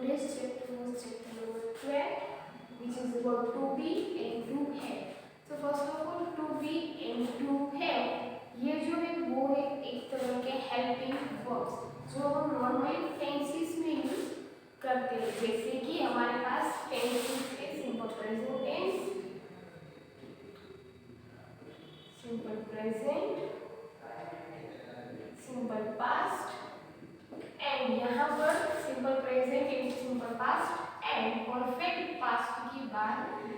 today's chapter was chapter number 12, which is about to be and to have. So first of all, to be and to have, ये जो है वो है एक तरह के हेल्पिंग वर्ब्स जो हम नॉर्मल टेंसेस में यूज करते हैं। जैसे कि हमारे पास टेंसेस है simple present tense, simple present, simple past and यहाँ पर simple present and simple past and perfect past की बात की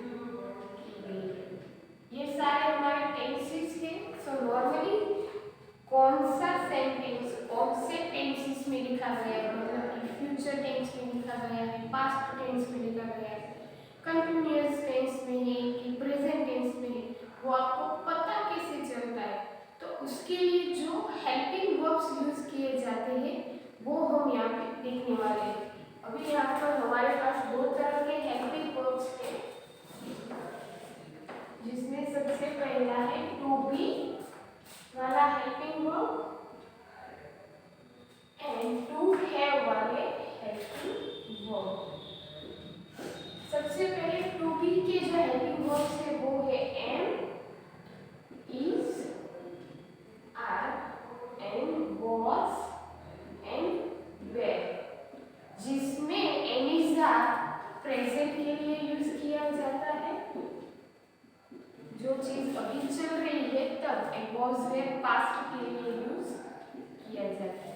गई है। ये सारे हमारे टेंसेस हैं। सो नॉर्मली कौन सा सेंटेंस कौन से टेंसेस में लिखा गया है, मतलब कि फ्यूचर टेंस में लिखा गया है, पास्ट टेंस में लिखा गया है, कंटिन्यूअस टेंस में है कि प्रेजेंट टेंस में है, वो आपको पता कैसे चलता है। तो उसके लिए जो हेल्पिंग वर्ब्स यूज किए जाते हैं वो हम यहाँ पे देखने वाले हैं। अभी यहाँ पर हमारे पास दो तरह के हेल्पिंग वर्ब्स हैं, जिसमें सबसे पहला है टू बी वाला helping verb and to have वाले हेल्पिंग वर्ब। सबसे पहले टू बी के जो हेल्पिंग वर्ब्स है वो है am, is, are and was and were, जिसमें एम इज आर प्रेजेंट के लिए यूज किया जाता है, जो चीज अभी चल रही है तब, एंड वॉज वेयर पास्ट के लिए यूज किया जाता है।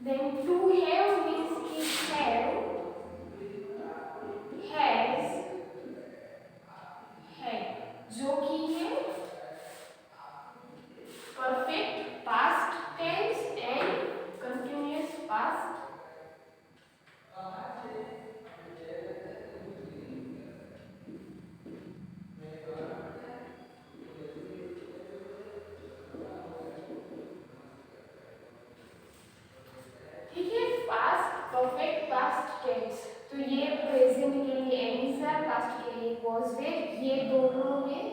Then to have means कि have, has, had, जो कि है perfect past tense and continuous past. ठीक है, पास्ट परफेक्ट पास्ट टेंस, तो ये प्रेजेंट के लिए एम इज आर, पास्ट के लिए वॉज वेयर, ये दोनों में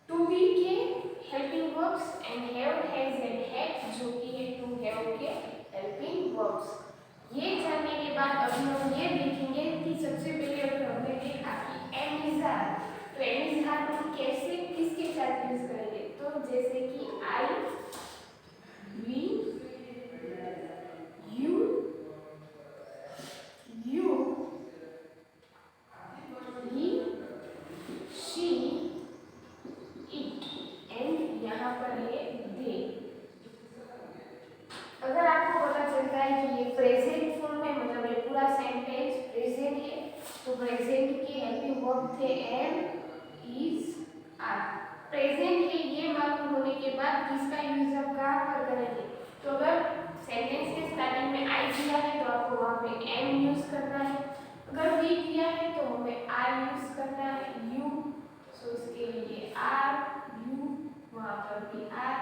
टू बी के helping verbs and have, has and had जो कि है टू हैव के हेल्पिंग वर्ब्स। ये जानने के बाद अभी हम ये देखेंगे कि सबसे पहले अगर हमने देखा कि एम इज आर, तो एम इज आर हम कैसे किसके साथ यूज करेंगे, तो जैसे कि आई, we, you, he, she, it and यहाँ पर है they। अगर आपको पता चलता है कि ये प्रेजेंट फॉर्म में, मतलब ये पूरा सेंटेंस प्रेजेंट है, तो प्रेजेंट के हेल्पिंग वर्ब थे एम, इज, आर। प्रेजेंट है ये मालूम होने के बाद किसका यूज आप कहाँ पर करेंगे, तो अगर सेंटेंस के स्टार्टिंग में आई दिया है तो आपको वहाँ पे एम यूज करना है, अगर वी दिया है तो हमें आर यूज करना है, यू, सो इसके लिए आर, यू, वहाँ पर भी आर,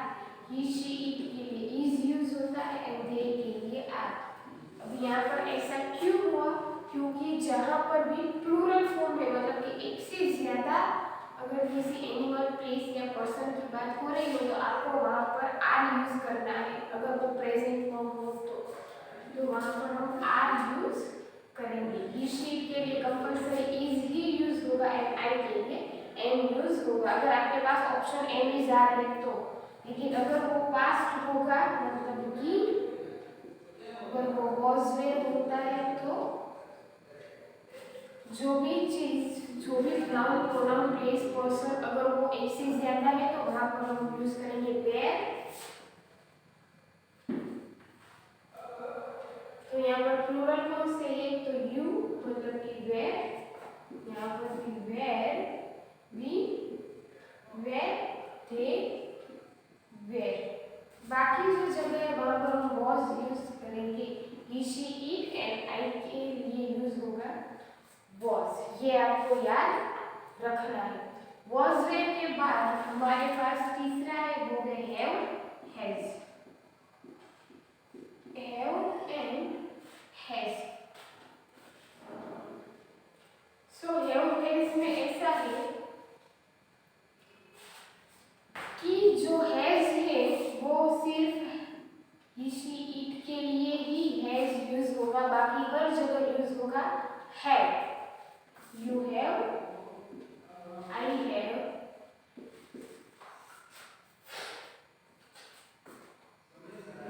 ही, शी, इट के लिए इज यूज होता है एंड दे के लिए आर। अब यहाँ पर ऐसा क्यों हुआ, क्योंकि जहाँ पर भी प्लूरल फॉर्म है, मतलब कि एक से ज्यादा अगर किसी एनिमल, प्लेस या पर्सन की बात हो रही हो तो आपको वहाँ पर आर यूज करना है। अगर वो प्रेजेंट फॉर्म हो तो वहाँ पर हम आर यूज करेंगे। ही, शी के लिए कंपल्सरी इज ही यूज होगा एंड आई के लिए एम यूज होगा, अगर आपके पास ऑप्शन एम इज आर है तो। लेकिन अगर वो पास्ट होगा, मतलब कि अगर वो वॉज वेयर होता है तो जो भी चीज, जो भी नाउन, प्रोनाउन, प्लेस, पर्सन, अगर वो एक से ज्यादा है तो वहां पर हम यूज करेंगे वेयर। तो यहाँ पर प्लूरल कौन से है, तो यू, मतलब कि वेयर, यहाँ पर भी were, we, were, they, were. बाकी जो जगह है वहां पर हम वॉज यूज करेंगे, ही, शी, इट एंड आई के लिए यूज होगा वॉज। ये आपको याद रखना है। वॉज वेयर के बाद हमारे पास तीसरा है वो है have, has, have and has. So have has में ऐसा है कि जो हैज है वो सिर्फ ही, शी, बाकी हर जगह यूज होगा have. You have, I have,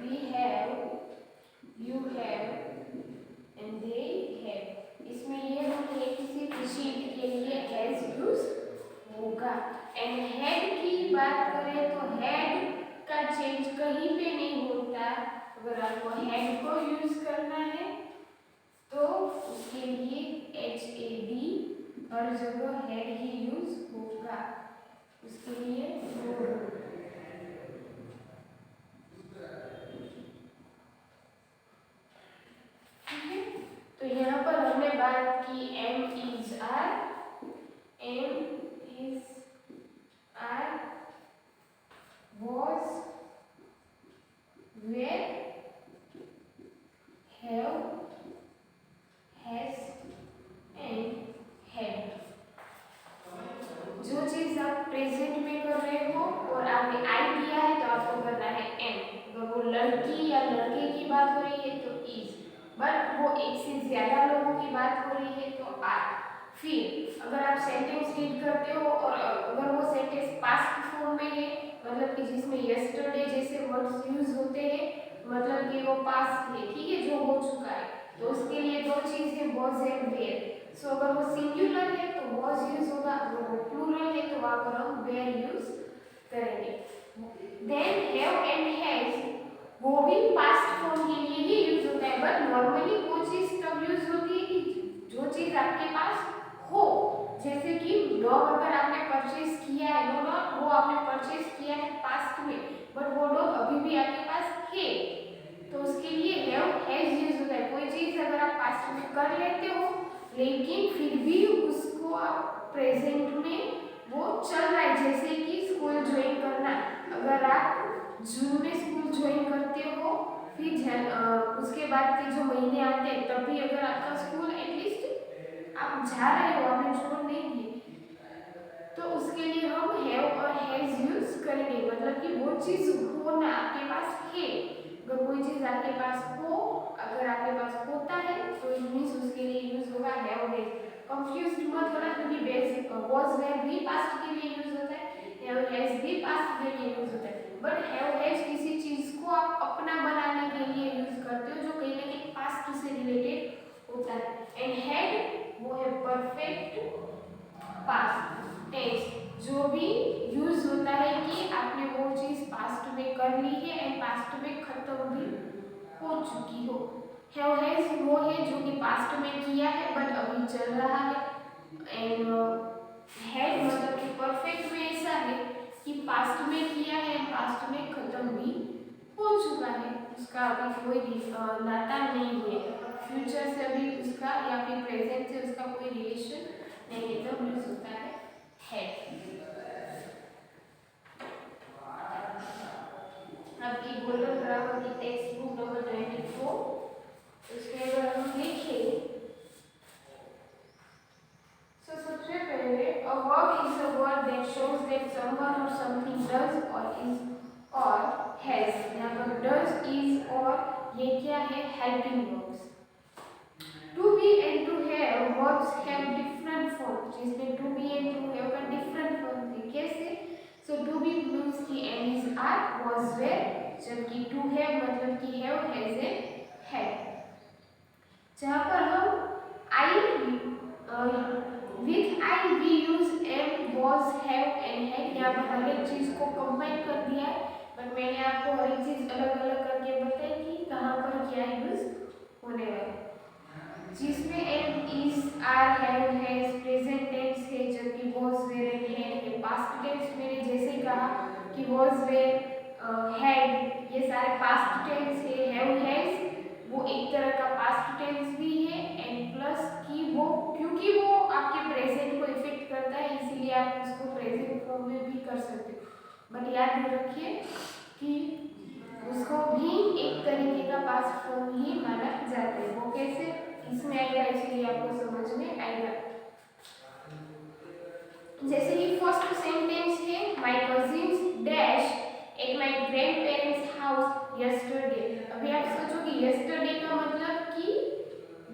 we have, you have and they have. इसमें ये नहीं है किसी शीट के लिए हैज यूज होगा। एंड हेड की बात करें तो हेड का चेंज कहीं पे नहीं होता। अगर आपको हेड को यूज करना है तो उसके लिए HAD हर जगह हेड ही यूज होगा। उसके लिए ठीक है। तो यहाँ पर हमने बात की am is are, am is are, was, where, have, has and had। जो चीज आप प्रेजेंट में कर रहे हो और आपने आई दिया है तो आपको करना है एम। अगर वो लड़की या लड़के की बात हो रही है तो इज, बट वो एक से ज्यादा लोगों की बात हो रही है तो आर। फिर अगर आप सेंटेंस रीड करते हो और अगर वो सेंटेंस पास्ट फॉर्म में है, मतलब कि जिसमें यस्टरडे जैसे वर्ड्स यूज होते हैं, मतलब कि वो पास्ट है, ठीक है, जो हो चुका है, तो उसके लिए दो चीज है was एंड were। सो अगर वो सिंगुलर है तो was यूज होगा, अगर वो प्लूरल है तो वहां पर हम were यूज करेंगे। देन have एंड has वो भी पास्ट फॉर्म के लिए ही यूज होता है, बट नॉर्मली वो चीज तब यूज होती है कि जो चीज आपके पास हो। जैसे कि डॉग अगर आपने परचेज किया है, नो नॉट वो आपने परचेज किया है पास्ट में, बट वो डॉग अभी भी आपके पास है, तो उसके लिए हैव हैज यूज होता है। कोई चीज अगर आप पास्ट में कर लेते हो लेकिन फिर भी उसको आप प्रेजेंट में वो चल रहा है, जैसे कि स्कूल ज्वाइन करना। अगर आप जून में स्कूल ज्वाइन करते हो, फिर उसके बाद के जो महीने आते हैं तब भी अगर आपका स्कूल एटलीस्ट आप जा रहे हो, आपने छोड़ नहीं दिए, तो उसके लिए हम हैव और हैज यूज करेंगे। मतलब कि वो चीज होना आपके पास है। अगर कोई चीज आपके पास हो, अगर आपके पास होता है तो इट मींस उसके लिए यूज होगा हैव हैज। कंफ्यूज्ड मत होना, क्योंकि बेसिक वाज वेयर भी पास्ट के लिए यूज होता है, हैव हैज भी पास्ट के लिए यूज होता है, बट हैव हैज किसी चीज को आप अपना बनाने के लिए यूज करते हो जो कहीं ना कहीं पास्ट से रिलेटेड होता है। एंड हैड वो है परफेक्ट पास्ट टेंस, जो भी यूज होता है कि आपने वो चीज पास्ट में कर ली है एंड पास्ट में खत्म भी हो चुकी हो। हैव हैज वो है जो कि पास्ट में किया है बट अभी चल रहा है। एंड हैड मतलब कि परफेक्ट में ऐसा है कि पास्ट में किया है, पास्ट में खत्म भी हो चुका है, उसका अभी कोई नाता नहीं है, फ्यूचर से अभी उसका या फिर प्रेजेंट से उसका कोई रिलेशन नहीं है, तब यूज होता है आपकी गोल्डन ग्रामर की टेक्स्ट बुक नंबर 24, उसके अगर हम देखें तो सबसे पहले a verb is a word that shows that someone or something does or is or has। यहाँ पर does, is और ये क्या है, helping verbs। to be and to have verbs have different forms, जिसमें to be and to have का different form है। कैसे? so to be means कि am is are, was were, जबकि to have मतलब कि have has and had। जहाँ पर हम I with I we use am, was, have and had। यहाँ पर हर एक चीज को कंबाइन कर दिया है, बट मैंने आपको हर एक चीज अलग अलग करके बताई कि कहाँ पर क्या यूज होने वाला है। जिसमें am, is, are, have, has present tense है, जबकि was, were and had है पास्ट टेंस। मैंने जैसे ही कहा कि was, were, had ये सारे पास्ट टेंस है। have, has वो एक तरह का पास्ट टेंस भी है, एंड प्लस कि वो क्योंकि वो आपके प्रेजेंट को इफेक्ट करता है इसीलिए आप उसको प्रेजेंट फॉर्म में भी कर सकते हो, बट याद रखिए कि उसको भी एक तरीके का पास्ट फॉर्म ही माना जाता है। वो कैसे इसमें आएगा, इसलिए आपको समझ में आएगा। जैसे कि फर्स्ट सेंटेंस है my cousins dash at my grand parents house yesterday. अभी आप सोचो कि यस्टरडे का मतलब कि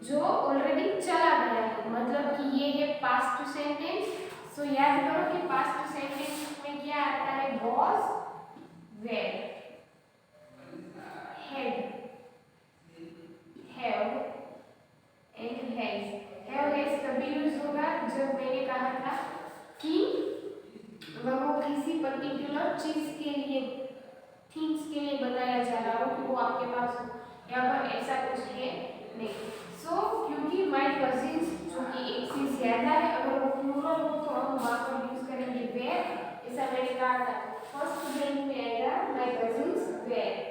जो ऑलरेडी चला गया है, मतलब कि ये है पास्ट सेंटेंस। सो याद करो कि पास्ट सेंटेंस में क्या आता है, was, were, had, have and has. Have has तभी यूज होगा जब मैंने कहा था कि अगर वो किसी पर्टिकुलर चीज के लिए, थिंग्स के लिए बताया जा रहा हो कि वो आपके पास हो। यहाँ पर ऐसा कुछ है नहीं। सो क्योंकि माय कजिन्स, जो कि एक से ज्यादा है, अगर वो प्लूरल हो तो हम वहां पर यूज करेंगे वेयर। ऐसा मैंने कहा था, फर्स्ट ब्लैंक में आएगा my cousins were.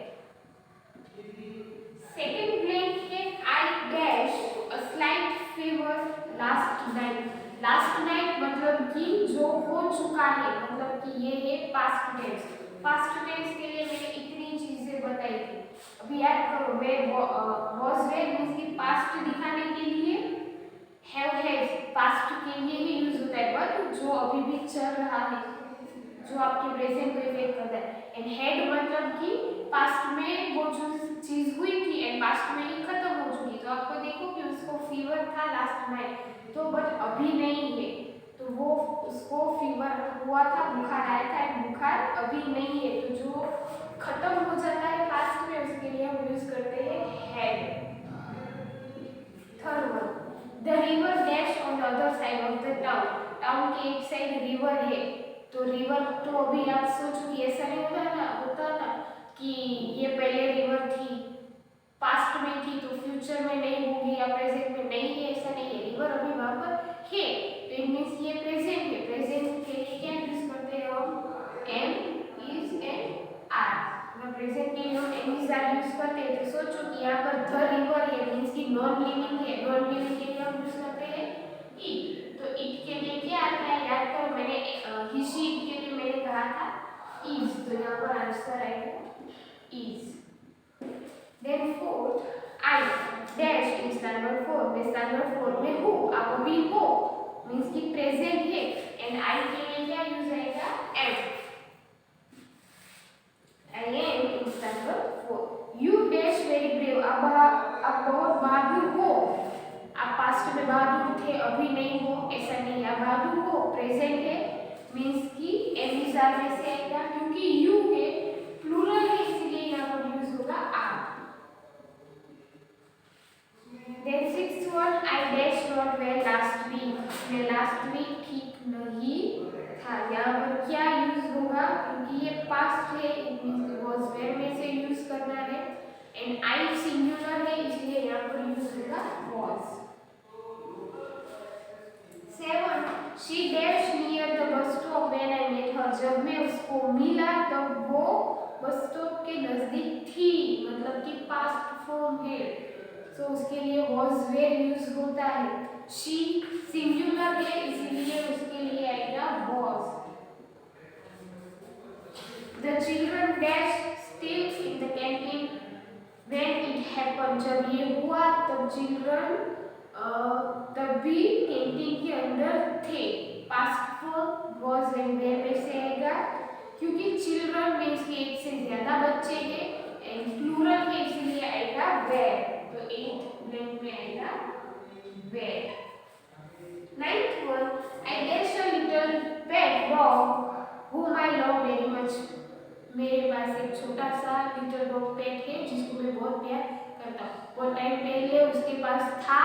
Second blank है I dash a slight fever last night. Last night मतलब कि जो हो चुका है, मतलब कि ये है पास्ट टेंस। पास्ट टेंस के लिए मैंने इतनी चीजें बताई थी। अभी याद करो, मैं वॉज वेयर मींस कि पास्ट दिखाने के लिए हैव हैज पास्ट के लिए ही यूज होता है, बट जो अभी भी चल रहा है, जो आपके प्रेजेंट को इफेक्ट करता है। एंड हैड मतलब कि पास्ट में वो जो चीज हुई थी एंड पास्ट में ही खत्म हो चुकी। तो आपको देखो कि उसको फीवर था लास्ट नाइट, तो बट अभी नहीं है, तो वो उसको फीवर हुआ था, बुखार आया था, एंड बुखार अभी नहीं है। तो जो खत्म हो जाता है पास्ट में, उसके लिए हम यूज करते हैं had. Third one, the river dash on the other side of the town. Town के एक साइड रिवर है, तो रिवर तो अभी आप सोचो कि ऐसा नहीं होता ना कि ये पहले रिवर थी, पास्ट में थी, तो फ्यूचर में नहीं होगी या प्रेजेंट में नहीं है, ऐसा नहीं है। रिवर अभी वहां पर है, तो इट मींस ये प्रेजेंट है। प्रेजेंट के लिए क्या यूज करते हैं हम, एम, इज एंड आर। अगर प्रेजेंट के लिए हम एम, इज, आर यूज करते हैं, तो सोचो कि यहाँ पर द रिवर है मींस की नॉन लिविंग है। नॉन लिविंग के लिए हम यूज करते हैं इट। तो इट के लिए क्या आता है, याद करो, मैंने ही शी इट के लिए मैंने कहा था इज, तो यहाँ पर आंसर आएगा is. Then fourth, I dash in standard 4 में, स्टैंडर्ड 4 में हूँ, आप अभी हो मींस की प्रेजेंट है, एंड आई के लिए क्या यूज आएगा, am. I am in standard 4। You dash very brave, आप बहुत बहादुर हो। आप पास्ट में बहादुर थे, अभी नहीं हो, ऐसा नहीं है, बहादुर हो, प्रेजेंट है मींस की एम, इज, आर में से आएगा, क्योंकि यू है प्लूरल है, इसलिए यहाँ पर यूज होगा are. Then sixth one, I dash not well last week। मैं लास्ट वीक ठीक नहीं था। यहाँ पर क्या यूज होगा, क्योंकि ये पास्ट है, इट मींस was where में से यूज करना है, एंड I सिंगुलर है, इसलिए यहाँ पर यूज होगा was। 7, she dashed near the bus stop when I met her। जब मैं उसको मिला तब वो बस स्टॉप के नजदीक थी, मतलब कि पास्ट फॉर्म है, तो उसके लिए was where यूज होता है। she सिंगुलर है, इसीलिए उसके लिए आएगा was। The children dashed still in the canteen when it happened। जब ये हुआ तब चिल्ड्रन तब भी कैंटीन के अंदर थे। Past form was and where में से आएगा, क्योंकि चिल्ड्रन मीन्स कि एक से ज्यादा बच्चे हैं, एंड प्लूरल है, इसलिए आएगा where। तो 8th ब्लैंक में आएगा where। 9th one, I dash a little pet dog whom I love very much। मेरे पास एक छोटा सा लिटिल डॉग पेट है जिसको मैं बहुत प्यार करता हूँ। बहुत टाइम पहले उसके पास था,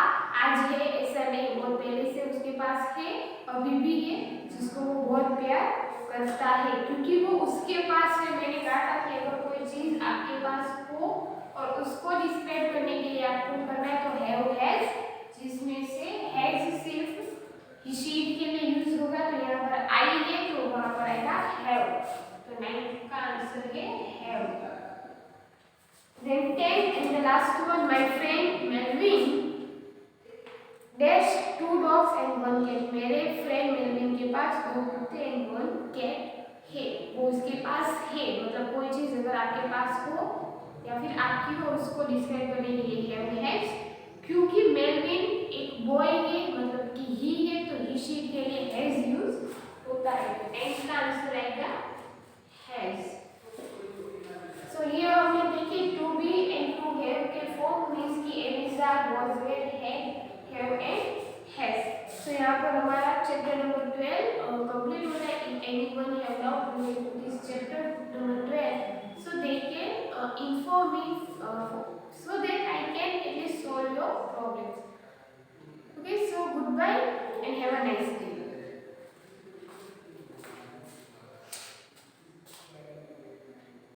आज है ऐसा नहीं, बहुत पहले से उसके पास है, अभी भी है, जिसको वो बहुत प्यार करता है, क्योंकि वो उसके पास है। मैंने कहा था कि अगर कोई चीज आपके पास हो और उसको डिस्क्राइब करने के लिए आपको करना है तो हैव हैज, जिसमें से हैज सिर्फ शीट के लिए यूज होगा, तो यहाँ पर आई है तो वहां पर आएगा हैव। तो 9th का आंसर है have। Then 10th and the last one, my friend Melvin dash 2 dogs and 1 cat। मेरे फ्रेंड मेलविन के पास 2 कुत्ते and 1 cat है। वो उसके पास है, मतलब कोई चीज अगर आपके पास हो या फिर आपकी हो, उसको डिस्क्राइब करने के लिए have has। क्योंकि मेलविन एक बॉय है, मतलब कि ही है, तो ही शी के लिए has यूज होता है। तो 10th का आंसर आएगा has। So here हमने देखे to be and to have के फॉर्म मींस कि am, is, are, was, were, had यहाँ पर हमारा चैप्टर नंबर 12 कंप्लीट होता है. If anyone have doubt related to this chapter number 12, so they can inform me so that I can at least solve your problems.